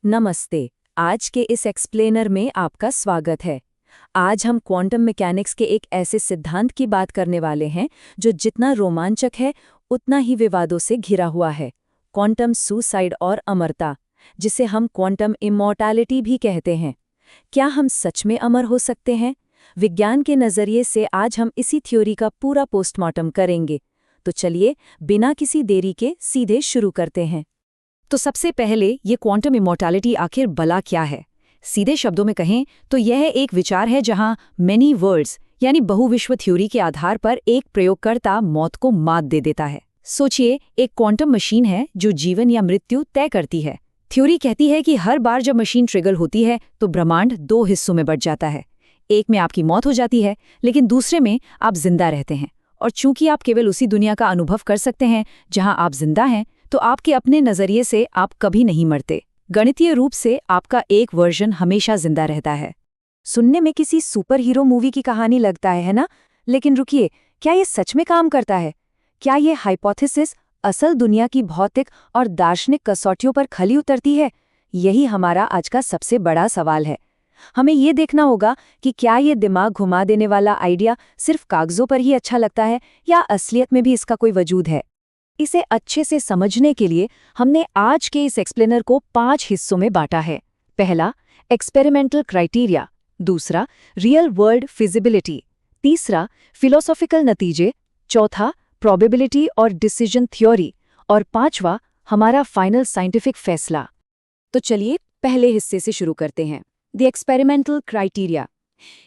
नमस्ते। आज के इस एक्सप्लेनर में आपका स्वागत है। आज हम क्वांटम मैकेनिक्स के एक ऐसे सिद्धांत की बात करने वाले हैं जो जितना रोमांचक है उतना ही विवादों से घिरा हुआ है। क्वांटम सुसाइड और अमरता, जिसे हम क्वांटम इमॉर्टैलिटी भी कहते हैं। क्या हम सच में अमर हो सकते हैं? विज्ञान के नज़रिए से आज हम इसी थ्योरी का पूरा पोस्टमार्टम करेंगे। तो चलिए बिना किसी देरी के सीधे शुरू करते हैं। तो सबसे पहले ये क्वांटम इमॉर्टैलिटी आखिर भला क्या है? सीधे शब्दों में कहें तो यह एक विचार है जहां मेनी वर्ल्ड्स यानी बहुविश्व थ्योरी के आधार पर एक प्रयोगकर्ता मौत को मात दे देता है। सोचिए, एक क्वांटम मशीन है जो जीवन या मृत्यु तय करती है। थ्योरी कहती है कि हर बार जब मशीन ट्रिगर होती है तो ब्रह्मांड दो हिस्सों में बंट जाता है। एक में आपकी मौत हो जाती है, लेकिन दूसरे में आप जिंदा रहते हैं। और चूंकि आप केवल उसी दुनिया का अनुभव कर सकते हैं जहां आप जिंदा हैं, तो आपके अपने नजरिए से आप कभी नहीं मरते। गणितीय रूप से आपका एक वर्जन हमेशा जिंदा रहता है। सुनने में किसी सुपर हीरो मूवी की कहानी लगता है ना? लेकिन रुकिए, क्या ये सच में काम करता है? क्या ये हाइपोथेसिस असल दुनिया की भौतिक और दार्शनिक कसौटियों पर खली उतरती है? यही हमारा आज का सबसे बड़ा सवाल है। हमें ये देखना होगा कि क्या ये दिमाग घुमा देने वाला आइडिया सिर्फ कागजों पर ही अच्छा लगता है या असलियत में भी इसका कोई वजूद है। इसे अच्छे से समझने के लिए हमने आज के इस एक्सप्लेनर को 5 हिस्सों में बांटा है। पहला, एक्सपेरिमेंटल क्राइटेरिया। दूसरा, रियल वर्ल्ड फिजिबिलिटी। तीसरा, फिलोसॉफिकल नतीजे। चौथा, प्रोबेबिलिटी और डिसीजन थ्योरी। और पांचवा, हमारा फाइनल साइंटिफिक फैसला। तो चलिए पहले हिस्से से शुरू करते हैं। द एक्सपेरिमेंटल क्राइटेरिया,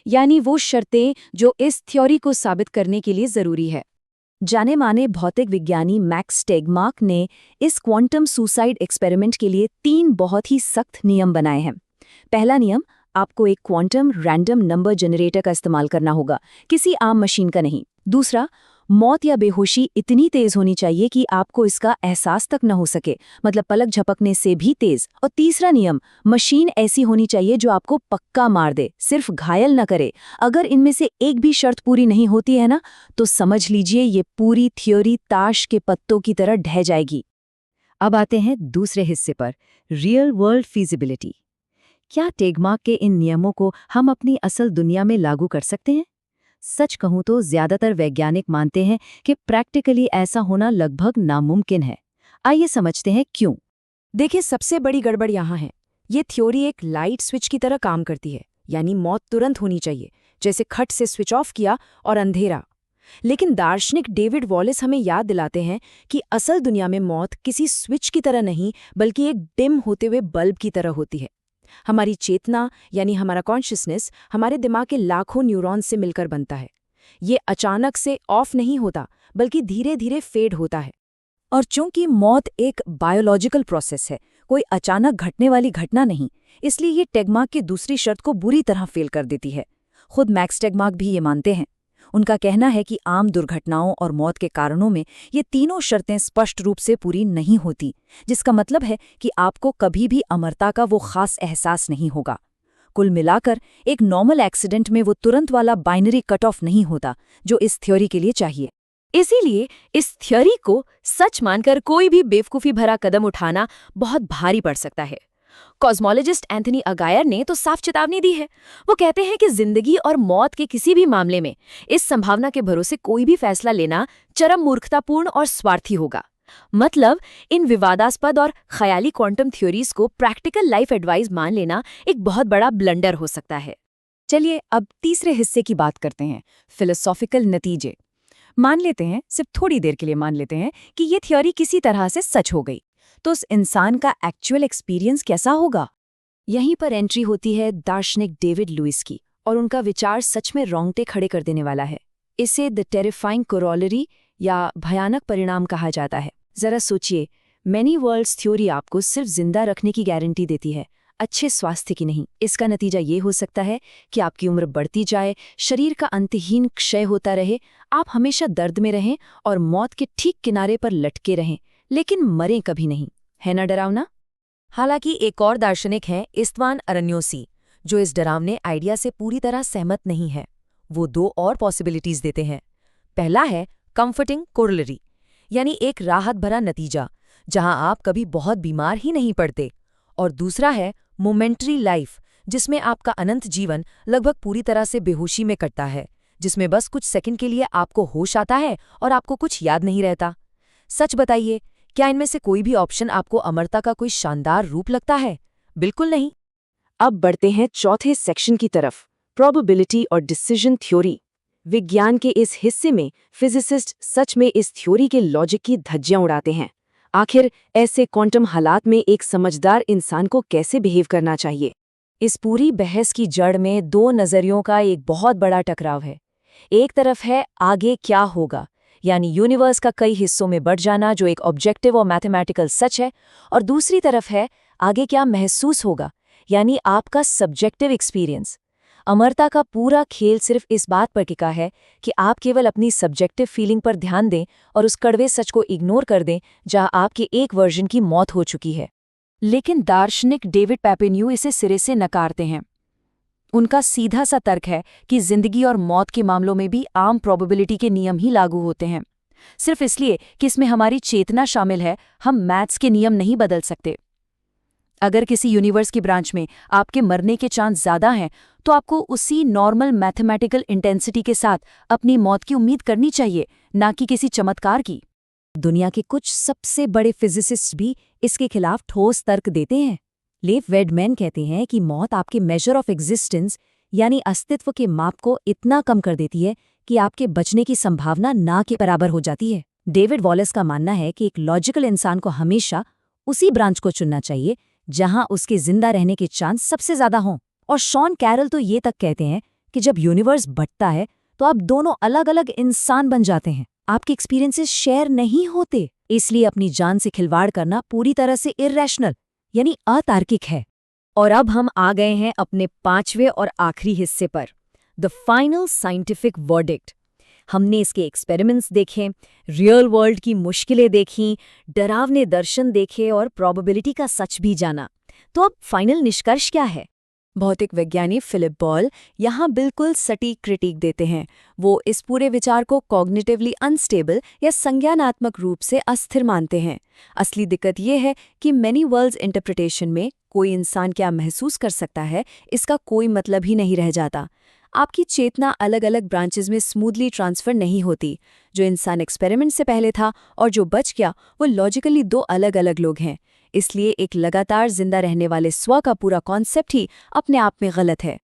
यानी वो शर्तें जो इस थ्योरी को साबित करने के लिए जरूरी है। जाने माने भौतिक विज्ञानी मैक्स टेगमार्क ने इस क्वांटम सुसाइड एक्सपेरिमेंट के लिए 3 बहुत ही सख्त नियम बनाए हैं। पहला नियम, आपको एक क्वांटम रैंडम नंबर जनरेटर का इस्तेमाल करना होगा, किसी आम मशीन का नहीं। दूसरा, मौत या बेहोशी इतनी तेज होनी चाहिए कि आपको इसका एहसास तक न हो सके, मतलब पलक झपकने से भी तेज। और तीसरा नियम, मशीन ऐसी होनी चाहिए जो आपको पक्का मार दे, सिर्फ घायल न करे। अगर इनमें से एक भी शर्त पूरी नहीं होती है ना, तो समझ लीजिए ये पूरी थ्योरी ताश के पत्तों की तरह ढह जाएगी। अब आते हैं दूसरे हिस्से पर, रियल वर्ल्ड फीजिबिलिटी। क्या टेगमार्क के इन नियमों को हम अपनी असल दुनिया में लागू कर सकते हैं? सच कहूं तो ज्यादातर वैज्ञानिक मानते हैं कि प्रैक्टिकली ऐसा होना लगभग नामुमकिन है। आइए समझते हैं क्यों। देखिए, सबसे बड़ी गड़बड़ यहाँ है। ये थ्योरी एक लाइट स्विच की तरह काम करती है, यानी मौत तुरंत होनी चाहिए, जैसे खट से स्विच ऑफ किया और अंधेरा। लेकिन दार्शनिक डेविड वॉलिस हमें याद दिलाते हैं कि असल दुनिया में मौत किसी स्विच की तरह नहीं, बल्कि एक डिम होते हुए बल्ब की तरह होती है। हमारी चेतना यानी हमारा कॉन्शियसनेस हमारे दिमाग के लाखों न्यूरॉन्स से मिलकर बनता है। ये अचानक से ऑफ नहीं होता, बल्कि धीरे धीरे फेड होता है। और चूंकि मौत एक बायोलॉजिकल प्रोसेस है, कोई अचानक घटने वाली घटना नहीं, इसलिए ये टेगमार्क की दूसरी शर्त को बुरी तरह फेल कर देती है। खुद मैक्स टेगमार्क भी ये मानते हैं। उनका कहना है कि आम दुर्घटनाओं और मौत के कारणों में ये तीनों शर्तें स्पष्ट रूप से पूरी नहीं होती, जिसका मतलब है कि आपको कभी भी अमरता का वो खास एहसास नहीं होगा। कुल मिलाकर एक नॉर्मल एक्सीडेंट में वो तुरंत वाला बाइनरी कट ऑफ नहीं होता जो इस थ्योरी के लिए चाहिए। इसीलिए इस थ्योरी को सच मानकर कोई भी बेवकूफ़ी भरा कदम उठाना बहुत भारी पड़ सकता है। कॉस्मोलॉजिस्ट एंथनी अगायर ने तो साफ चेतावनी दी है। वो कहते हैं कि जिंदगी और मौत के किसी भी मामले में इस संभावना के भरोसे कोई भी फैसला लेना चरम मूर्खतापूर्ण और स्वार्थी होगा। मतलब इन विवादास्पद और ख्याली क्वांटम थ्योरीज को प्रैक्टिकल लाइफ एडवाइस मान लेना एक बहुत बड़ा ब्लंडर हो सकता है। चलिए अब तीसरे हिस्से की बात करते हैं, फिलोसॉफिकल नतीजे। मान लेते हैं, सिर्फ थोड़ी देर के लिए मान लेते हैं कि ये थ्योरी किसी तरह से सच हो गई, तो उस इंसान का एक्चुअल एक्सपीरियंस कैसा होगा? यहीं पर एंट्री होती है दार्शनिक डेविड लुइस की, और उनका विचार सच में रोंगटे खड़े कर देने वाला है। इसे द टेरिफाइंग कोरोलरी या भयानक परिणाम कहा जाता है। जरा सोचिए, मेनी वर्ल्ड्स थ्योरी आपको सिर्फ जिंदा रखने की गारंटी देती है, अच्छे स्वास्थ्य की नहीं। इसका नतीजा ये हो सकता है कि आपकी उम्र बढ़ती जाए, शरीर का अंतहीन क्षय होता रहे, आप हमेशा दर्द में रहें और मौत के ठीक किनारे पर लटके रहें, लेकिन मरें कभी नहीं। है ना डरावना? हालांकि एक और दार्शनिक हैं, इस्त्वान अरण्योसी, जो इस डरावने आइडिया से पूरी तरह सहमत नहीं है। वो 2 और पॉसिबिलिटीज देते हैं। पहला है कंफर्टिंग कोरोलरी, यानी एक राहत भरा नतीजा जहां आप कभी बहुत बीमार ही नहीं पड़ते। और दूसरा है मोमेंटरी लाइफ, जिसमें आपका अनंत जीवन लगभग पूरी तरह से बेहोशी में कटता है, जिसमें बस कुछ सेकंड के लिए आपको होश आता है और आपको कुछ याद नहीं रहता। सच बताइए, क्या इनमें से कोई भी ऑप्शन आपको अमरता का कोई शानदार रूप लगता है? बिल्कुल नहीं। अब बढ़ते हैं चौथे सेक्शन की तरफ, प्रोबेबिलिटी और डिसीजन थ्योरी। विज्ञान के इस हिस्से में फिजिसिस्ट सच में इस थ्योरी के लॉजिक की धज्जियां उड़ाते हैं। आखिर ऐसे क्वांटम हालात में एक समझदार इंसान को कैसे बिहेव करना चाहिए? इस पूरी बहस की जड़ में दो नज़रियों का एक बहुत बड़ा टकराव है। एक तरफ है आगे क्या होगा, यानी यूनिवर्स का कई हिस्सों में बढ़ जाना, जो एक ऑब्जेक्टिव और मैथमेटिकल सच है, और दूसरी तरफ है आगे क्या महसूस होगा, यानी आपका सब्जेक्टिव एक्सपीरियंस। अमरता का पूरा खेल सिर्फ इस बात पर टिका है कि आप केवल अपनी सब्जेक्टिव फीलिंग पर ध्यान दें और उस कड़वे सच को इग्नोर कर दें जहां आपके एक वर्जन की मौत हो चुकी है। लेकिन दार्शनिक डेविड पैपिन्यू इसे सिरे से नकारते हैं। उनका सीधा सा तर्क है कि जिंदगी और मौत के मामलों में भी आम प्रोबेबिलिटी के नियम ही लागू होते हैं। सिर्फ इसलिए कि इसमें हमारी चेतना शामिल है, हम मैथ्स के नियम नहीं बदल सकते। अगर किसी यूनिवर्स की ब्रांच में आपके मरने के चांस ज्यादा हैं, तो आपको उसी नॉर्मल मैथमेटिकल इंटेंसिटी के साथ अपनी मौत की उम्मीद करनी चाहिए, ना कि किसी चमत्कार की। दुनिया के कुछ सबसे बड़े फिजिसिस्ट भी इसके खिलाफ ठोस तर्क देते हैं। लेव वेडमैन कहते हैं कि मौत आपके मेजर ऑफ एग्जिस्टेंस, यानी अस्तित्व के माप को इतना कम कर देती है कि आपके बचने की संभावना ना के बराबर हो जाती है। डेविड वॉलेस का मानना है कि एक लॉजिकल इंसान को हमेशा उसी ब्रांच को चुनना चाहिए जहां उसके जिंदा रहने के चांस सबसे ज्यादा हों। और शॉन कैरल तो ये तक कहते हैं कि जब यूनिवर्स बढ़ता है तो आप दोनों अलग अलग इंसान बन जाते हैं, आपके एक्सपीरियंसेस शेयर नहीं होते। इसलिए अपनी जान से खिलवाड़ करना पूरी तरह से इर्रेशनल, यानी अतार्किक है। और अब हम आ गए हैं अपने पांचवें और आखिरी हिस्से पर, द फाइनल साइंटिफिक वर्डिक्ट। हमने इसके एक्सपेरिमेंट्स देखे, रियल वर्ल्ड की मुश्किलें देखीं, डरावने दर्शन देखे और प्रोबेबिलिटी का सच भी जाना। तो अब फाइनल निष्कर्ष क्या है? भौतिक वैज्ञानिक फिलिप बॉल यहाँ बिल्कुल सटीक क्रिटिक देते हैं। वो इस पूरे विचार को कॉग्निटिवली अनस्टेबल या संज्ञानात्मक रूप से अस्थिर मानते हैं। असली दिक्कत ये है कि मैनी वर्ल्ड्स इंटरप्रिटेशन में कोई इंसान क्या महसूस कर सकता है, इसका कोई मतलब ही नहीं रह जाता। आपकी चेतना अलग अलग ब्रांचेस में स्मूथली ट्रांसफर नहीं होती। जो इंसान एक्सपेरिमेंट से पहले था और जो बच गया, वो लॉजिकली दो अलग अलग लोग हैं। इसलिए एक लगातार जिंदा रहने वाले स्व का पूरा कॉन्सेप्ट ही अपने आप में गलत है।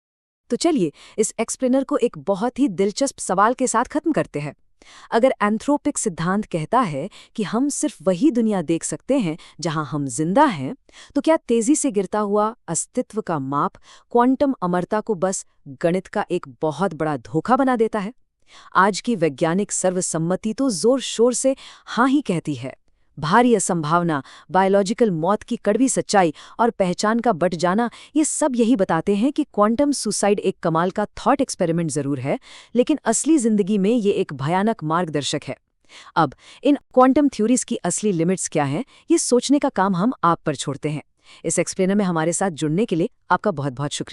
तो चलिए इस एक्सप्लेनर को एक बहुत ही दिलचस्प सवाल के साथ खत्म करते हैं। अगर एंथ्रोपिक सिद्धांत कहता है कि हम सिर्फ वही दुनिया देख सकते हैं जहां हम जिंदा हैं, तो क्या तेजी से गिरता हुआ अस्तित्व का माप क्वांटम अमरता को बस गणित का एक बहुत बड़ा धोखा बना देता है? आज की वैज्ञानिक सर्वसम्मति तो जोर शोर से हाँ ही कहती है। भारी असंभावना, बायोलॉजिकल मौत की कड़वी सच्चाई और पहचान का बट जाना, ये सब यही बताते हैं कि क्वांटम सुसाइड एक कमाल का थॉट एक्सपेरिमेंट जरूर है, लेकिन असली जिंदगी में ये एक भयानक मार्गदर्शक है। अब इन क्वांटम थ्योरीज की असली लिमिट्स क्या हैं, ये सोचने का काम हम आप पर छोड़ते हैं। इस एक्सप्लेनर में हमारे साथ जुड़ने के लिए आपका बहुत बहुत शुक्रिया।